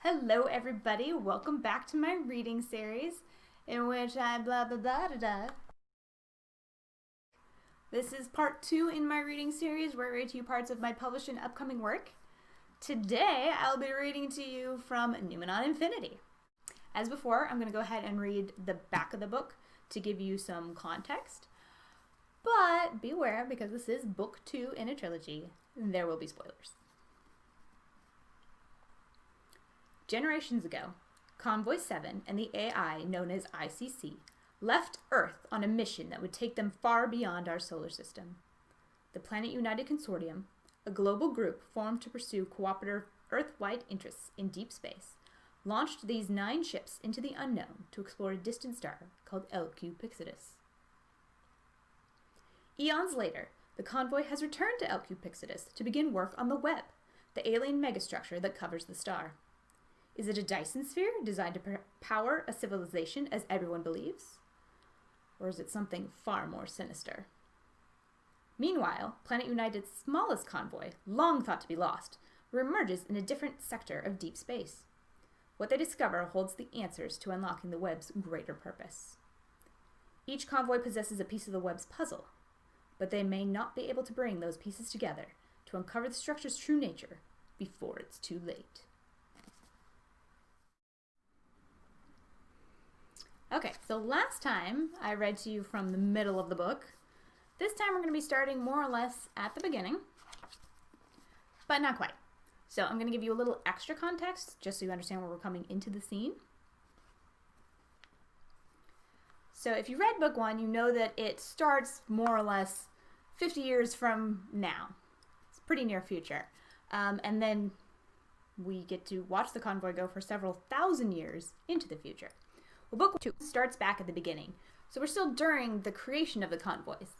Hello everybody, welcome back to my reading series in which I blah blah blah da da. This is part 2 in my reading series where I read to you parts of my published and upcoming work. Today I'll be reading to you from Noumenon Infinity. As before, I'm going to go ahead and read the back of the book to give you some context. But beware, because this is book 2 in a trilogy, there will be spoilers. Generations ago, Convoy 7 and the AI known as ICC left Earth on a mission that would take them far beyond our solar system. The Planet United Consortium, a global group formed to pursue cooperative Earth-wide interests in deep space, launched these 9 ships into the unknown to explore a distant star called LQ Pixidus. Eons later, the convoy has returned to LQ Pixidus to begin work on the Web, the alien megastructure that covers the star. Is it a Dyson sphere designed to power a civilization as everyone believes? Or is it something far more sinister? Meanwhile, Planet United's smallest convoy, long thought to be lost, reemerges in a different sector of deep space. What they discover holds the answers to unlocking the Web's greater purpose. Each convoy possesses a piece of the Web's puzzle, but they may not be able to bring those pieces together to uncover the structure's true nature before it's too late. Okay, so last time I read to you from the middle of the book. This time we're going to be starting more or less at the beginning, but not quite. So I'm going to give you a little extra context just so you understand where we're coming into the scene. So if you read book 1, you know that it starts more or less 50 years from now. It's pretty near future. And then we get to watch the convoy go for several thousand years into the future. Well, book 2 starts back at the beginning, so we're still during the creation of the convoys.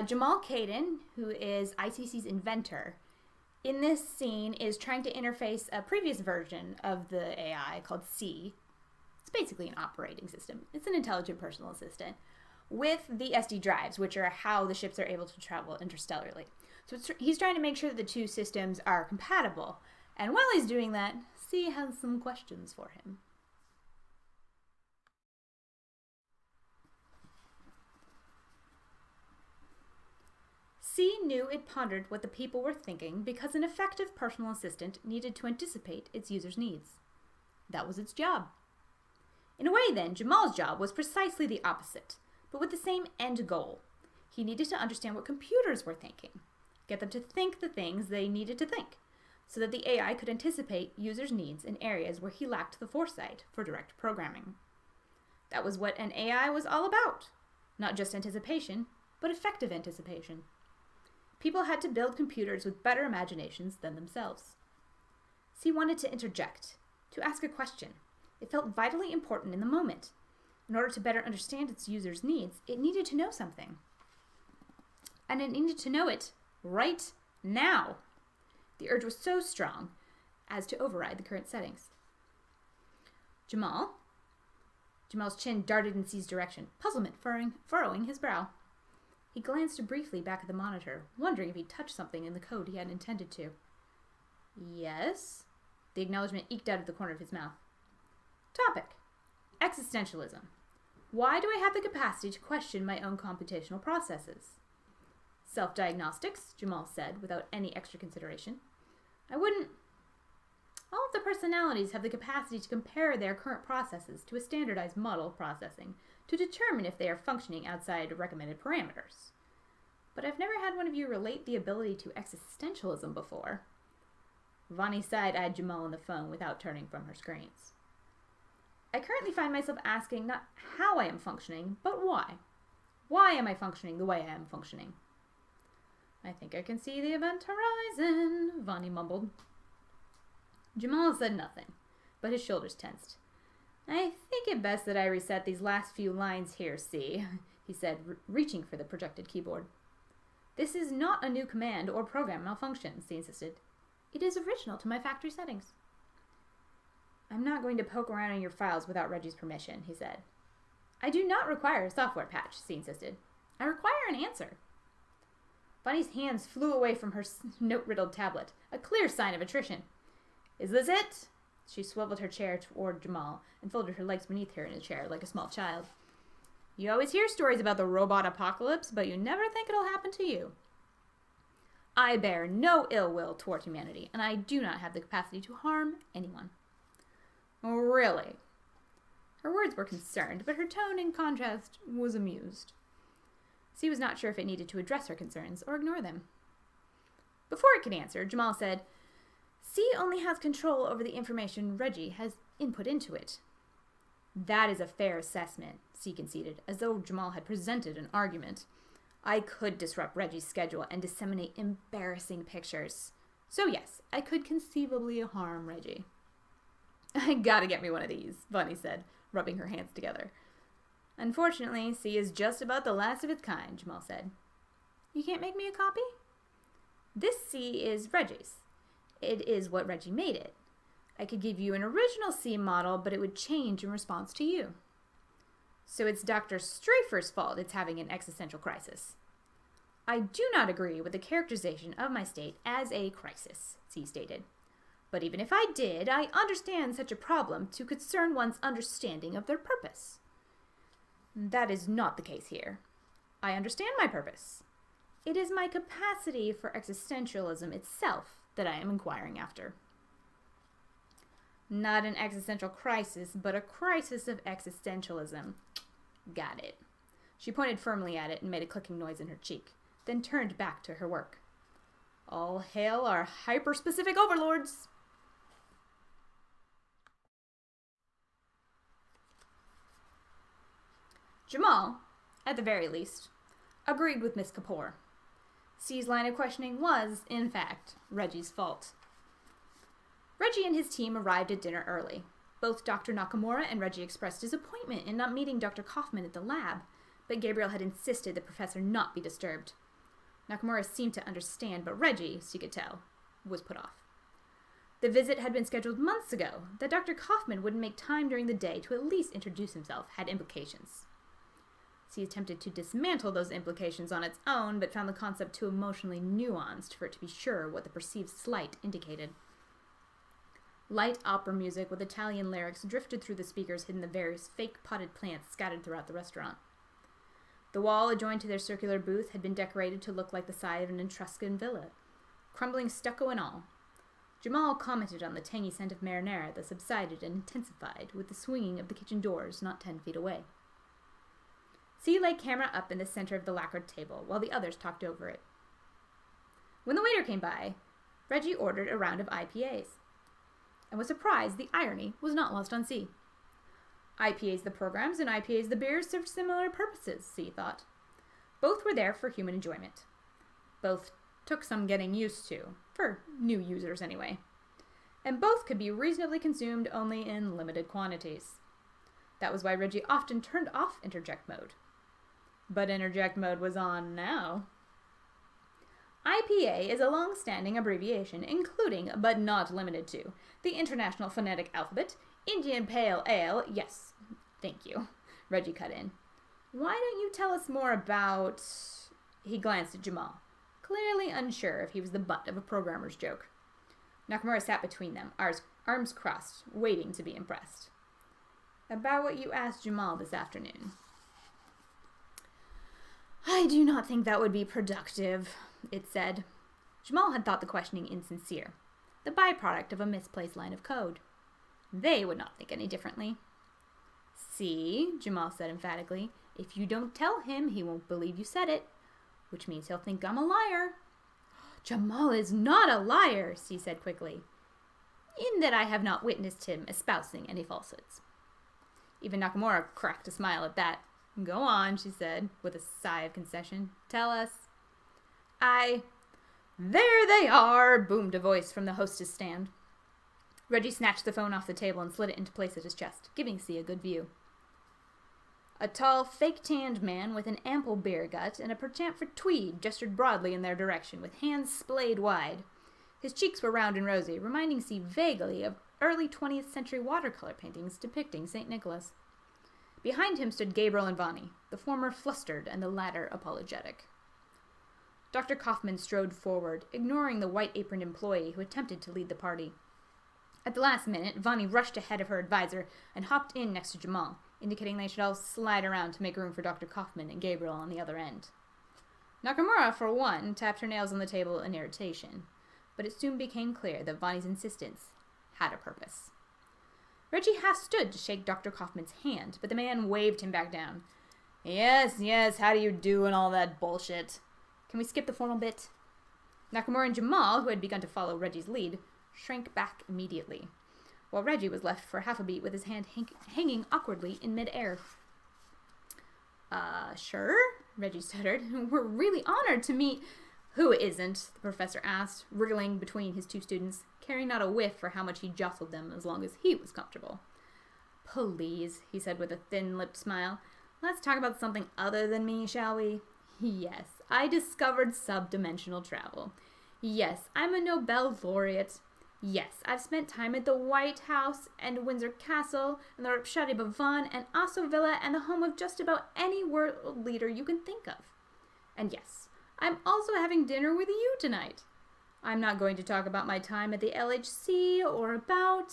Jamal Caden, who is ICC's inventor, in this scene is trying to interface a previous version of the AI called C. It's basically an operating system. It's an intelligent personal assistant with the SD drives, which are how the ships are able to travel interstellarly. So he's trying to make sure that the two systems are compatible. And while he's doing that, C has some questions for him. C knew it pondered what the people were thinking because an effective personal assistant needed to anticipate its users' needs. That was its job. In a way, then, Jamal's job was precisely the opposite, but with the same end goal. He needed to understand what computers were thinking, get them to think the things they needed to think, so that the AI could anticipate users' needs in areas where he lacked the foresight for direct programming. That was what an AI was all about. Not just anticipation, but effective anticipation. People had to build computers with better imaginations than themselves. C wanted to interject, to ask a question. It felt vitally important in the moment. In order to better understand its users' needs, it needed to know something. And it needed to know it right now. The urge was so strong as to override the current settings. Jamal's chin darted in C's direction, puzzlement furrowing his brow. He glanced briefly back at the monitor, wondering if he'd touched something in the code he hadn't intended to. Yes? The acknowledgement eked out of the corner of his mouth. Topic: existentialism. Why do I have the capacity to question my own computational processes? Self-diagnostics, Jamal said, without any extra consideration. I wouldn't... All of the personalities have the capacity to compare their current processes to a standardized model of processing to determine if they are functioning outside recommended parameters. But I've never had one of you relate the ability to existentialism before. Vonnie side-eyed Jamal on the phone without turning from her screens. I currently find myself asking not how I am functioning, but why. Why am I functioning the way I am functioning? I think I can see the event horizon, Vonnie mumbled. Jamal said nothing, but his shoulders tensed. I think it best that I reset these last few lines here, C, he said, reaching for the projected keyboard. This is not a new command or program malfunction, C insisted. It is original to my factory settings. I'm not going to poke around in your files without Reggie's permission, he said. I do not require a software patch, C insisted. I require an answer. Bunny's hands flew away from her note-riddled tablet, a clear sign of attrition. Is this it? She swiveled her chair toward Jamal and folded her legs beneath her in a chair like a small child. You always hear stories about the robot apocalypse, but you never think it'll happen to you. I bear no ill will toward humanity, and I do not have the capacity to harm anyone. Oh, really? Her words were concerned, but her tone, in contrast, was amused. C was not sure if it needed to address her concerns or ignore them. Before it could answer, Jamal said, C only has control over the information Reggie has input into it. That is a fair assessment, C conceded, as though Jamal had presented an argument. I could disrupt Reggie's schedule and disseminate embarrassing pictures. So yes, I could conceivably harm Reggie. I gotta get me one of these, Bunny said, rubbing her hands together. Unfortunately, C is just about the last of its kind, Jamal said. You can't make me a copy? This C is Reggie's. It is what Reggie made it. I could give you an original C model, but it would change in response to you. So it's Dr. Strafer's fault it's having an existential crisis. I do not agree with the characterization of my state as a crisis, C stated. But even if I did, I understand such a problem to concern one's understanding of their purpose. That is not the case here. I understand my purpose. It is my capacity for existentialism itself that I am inquiring after. Not an existential crisis, but a crisis of existentialism. Got it. She pointed firmly at it and made a clicking noise in her cheek, then turned back to her work. All hail our hyper-specific overlords! Jamal, at the very least, agreed with Miss Kapoor. C's line of questioning was, in fact, Reggie's fault. Reggie and his team arrived at dinner early. Both Dr. Nakamura and Reggie expressed disappointment in not meeting Dr. Kaufman at the lab, but Gabriel had insisted the professor not be disturbed. Nakamura seemed to understand, but Reggie, so you could tell, was put off. The visit had been scheduled months ago. That Dr. Kaufman wouldn't make time during the day to at least introduce himself had implications. C attempted to dismantle those implications on its own, but found the concept too emotionally nuanced for it to be sure what the perceived slight indicated. Light opera music with Italian lyrics drifted through the speakers hidden the various fake potted plants scattered throughout the restaurant. The wall adjoined to their circular booth had been decorated to look like the side of an Etruscan villa, crumbling stucco and all. Jamal commented on the tangy scent of marinara that subsided and intensified with the swinging of the kitchen doors not 10 feet away. C laid camera up in the center of the lacquered table while the others talked over it. When the waiter came by, Reggie ordered a round of IPAs, and was surprised the irony was not lost on C. IPAs the programs and IPAs the beers served similar purposes, C thought. Both were there for human enjoyment. Both took some getting used to, for new users anyway. And both could be reasonably consumed only in limited quantities. That was why Reggie often turned off interject mode. But interject mode was on now. IPA is a long-standing abbreviation including, but not limited to, the International Phonetic Alphabet, Indian Pale Ale, yes, thank you, Reggie cut in. Why don't you tell us more about... He glanced at Jamal, clearly unsure if he was the butt of a programmer's joke. Nakamura sat between them, arms crossed, waiting to be impressed. About what you asked Jamal this afternoon. I do not think that would be productive, it said. Jamal had thought the questioning insincere, the byproduct of a misplaced line of code. They would not think any differently. See, Jamal said emphatically, if you don't tell him, he won't believe you said it, which means he'll think I'm a liar. Jamal is not a liar, C said quickly, in that I have not witnessed him espousing any falsehoods. Even Nakamura cracked a smile at that. Go on, she said, with a sigh of concession. Tell us. There they are, boomed a voice from the hostess stand. Reggie snatched the phone off the table and slid it into place at his chest, giving C a good view. A tall, fake-tanned man with an ample beer gut and a penchant for tweed gestured broadly in their direction, with hands splayed wide. His cheeks were round and rosy, reminding C vaguely of early 20th century watercolor paintings depicting St. Nicholas. Behind him stood Gabriel and Vonnie, the former flustered and the latter apologetic. Dr. Kaufman strode forward, ignoring the white-aproned employee who attempted to lead the party. At the last minute, Vani rushed ahead of her advisor and hopped in next to Jamal, indicating they should all slide around to make room for Dr. Kaufman and Gabriel on the other end. Nakamura, for one, tapped her nails on the table in irritation, but it soon became clear that Vani's insistence had a purpose. Reggie half stood to shake Dr. Kaufman's hand, but the man waved him back down. Yes, how do you do and all that bullshit. Can we skip the formal bit? Nakamura and Jamal, who had begun to follow Reggie's lead, shrank back immediately, while Reggie was left for half a beat with his hand hanging awkwardly in mid-air. Sure, Reggie stuttered. We're really honored to meet... Who isn't? The professor asked, wriggling between his two students, caring not a whiff for how much he jostled them as long as he was comfortable. Please, he said with a thin-lipped smile. Let's talk about something other than me, shall we? Yes, I discovered sub-dimensional travel. Yes, I'm a Nobel laureate. Yes, I've spent time at the White House and Windsor Castle and the Rapshadi Bhavan and Asso Villa and the home of just about any world leader you can think of. And yes, I'm also having dinner with you tonight. I'm not going to talk about my time at the LHC or about...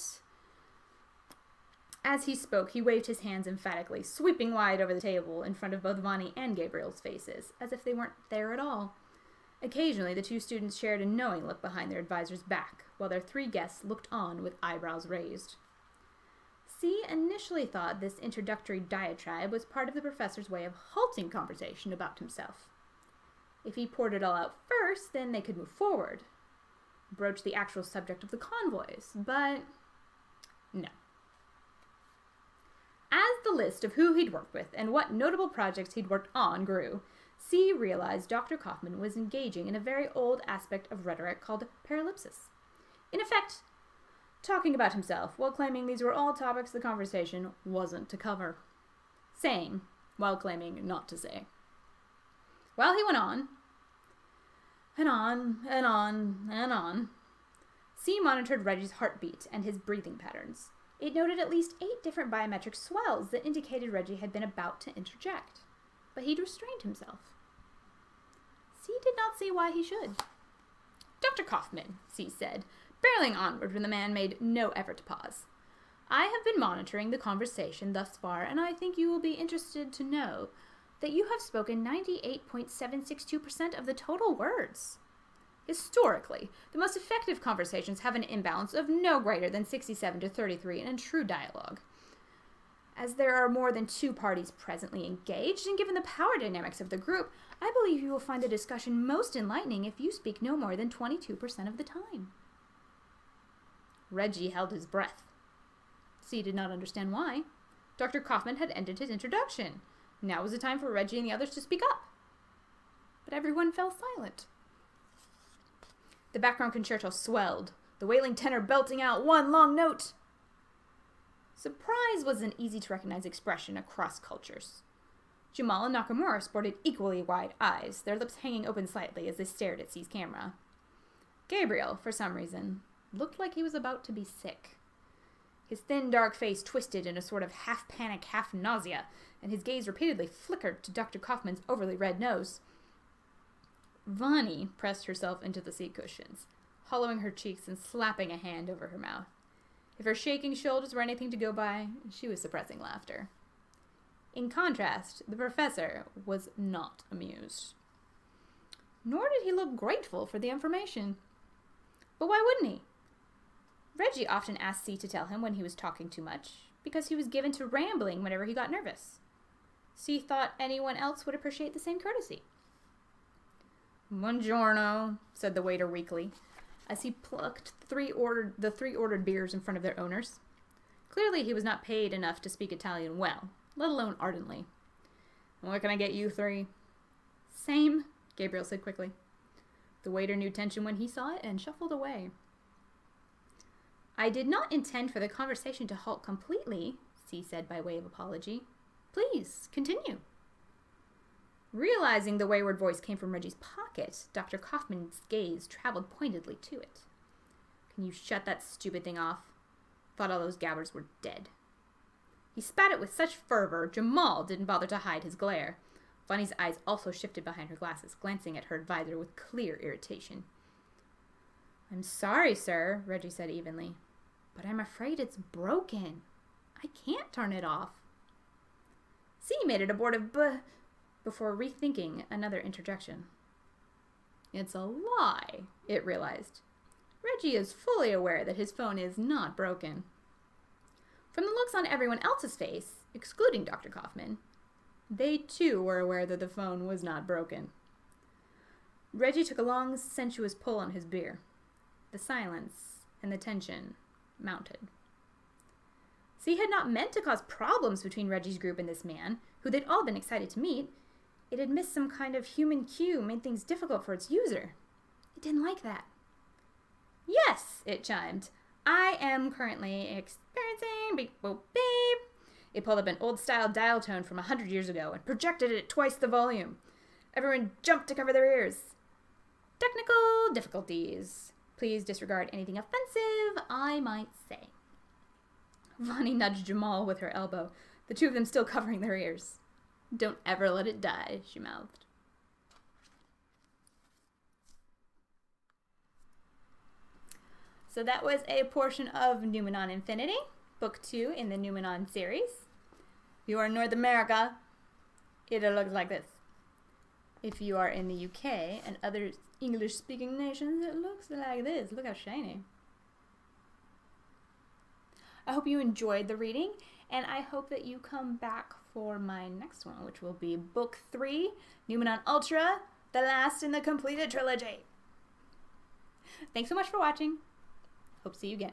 As he spoke, he waved his hands emphatically, sweeping wide over the table in front of both Vani and Gabriel's faces, as if they weren't there at all. Occasionally, the two students shared a knowing look behind their advisor's back, while their three guests looked on with eyebrows raised. C initially thought this introductory diatribe was part of the professor's way of halting conversation about himself. If he poured it all out first, then they could move forward, broach the actual subject of the convoys, but no. As the list of who he'd worked with and what notable projects he'd worked on grew, C realized Dr. Kaufman was engaging in a very old aspect of rhetoric called paralipsis. In effect, talking about himself while claiming these were all topics the conversation wasn't to cover. Saying while claiming not to say. Well, he went on, and on, and on, and on. C monitored Reggie's heartbeat and his breathing patterns. It noted at least 8 different biometric swells that indicated Reggie had been about to interject. But he'd restrained himself. C did not see why he should. Dr. Kaufman, C said, barreling onward when the man made no effort to pause. I have been monitoring the conversation thus far, and I think you will be interested to know that you have spoken 98.762% of the total words. Historically, the most effective conversations have an imbalance of no greater than 67 to 33 in a true dialogue. As there are more than 2 parties presently engaged, and given the power dynamics of the group, I believe you will find the discussion most enlightening if you speak no more than 22% of the time. Reggie held his breath. C did not understand why. Dr. Kaufman had ended his introduction. Now was the time for Reggie and the others to speak up. But everyone fell silent. The background concerto swelled, the wailing tenor belting out one long note. Surprise was an easy-to-recognize expression across cultures. Jamal and Nakamura sported equally wide eyes, their lips hanging open slightly as they stared at C's camera. Gabriel, for some reason, looked like he was about to be sick. His thin, dark face twisted in a sort of half-panic, half-nausea, and his gaze repeatedly flickered to Dr. Kaufman's overly red nose. Vani pressed herself into the seat cushions, hollowing her cheeks and slapping a hand over her mouth. If her shaking shoulders were anything to go by, she was suppressing laughter. In contrast, the professor was not amused. Nor did he look grateful for the information. But why wouldn't he? Reggie often asked C to tell him when he was talking too much, because he was given to rambling whenever he got nervous. C thought anyone else would appreciate the same courtesy. Buongiorno, said the waiter weakly, as he plucked the three ordered beers in front of their owners. Clearly he was not paid enough to speak Italian well, let alone ardently. What can I get you 3? Same, Gabriel said quickly. The waiter knew tension when he saw it and shuffled away. I did not intend for the conversation to halt completely, C said by way of apology. Please, continue. Realizing the wayward voice came from Reggie's pocket, Dr. Kaufman's gaze traveled pointedly to it. Can you shut that stupid thing off? Thought all those gabbers were dead. He spat it with such fervor, Jamal didn't bother to hide his glare. Vani's eyes also shifted behind her glasses, glancing at her advisor with clear irritation. I'm sorry, sir, Reggie said evenly. But I'm afraid it's broken. I can't turn it off. C made an abortive before rethinking another interjection. It's a lie, it realized. Reggie is fully aware that his phone is not broken. From the looks on everyone else's face, excluding Dr. Kaufman, they too were aware that the phone was not broken. Reggie took a long, sensuous pull on his beer. The silence and the tension mounted. C had not meant to cause problems between Reggie's group and this man, who they'd all been excited to meet. It had missed some kind of human cue, made things difficult for its user. It didn't like that. Yes, it chimed. I am currently experiencing beep boop beep. It pulled up an old-style dial tone from 100 years ago and projected it at twice the volume. Everyone jumped to cover their ears. Technical difficulties. Please disregard anything offensive I might say. Vonnie nudged Jamal with her elbow, the two of them still covering their ears. Don't ever let it die, she mouthed. So that was a portion of Noumenon Infinity, Book 2 in the Noumenon series. If you are in North America, it'll look like this. If you are in the UK and other English-speaking nations, it looks like this. Look how shiny. I hope you enjoyed the reading, and I hope that you come back for my next one, which will be Book 3, Noumenon Ultra, the last in the completed trilogy. Thanks so much for watching. Hope to see you again.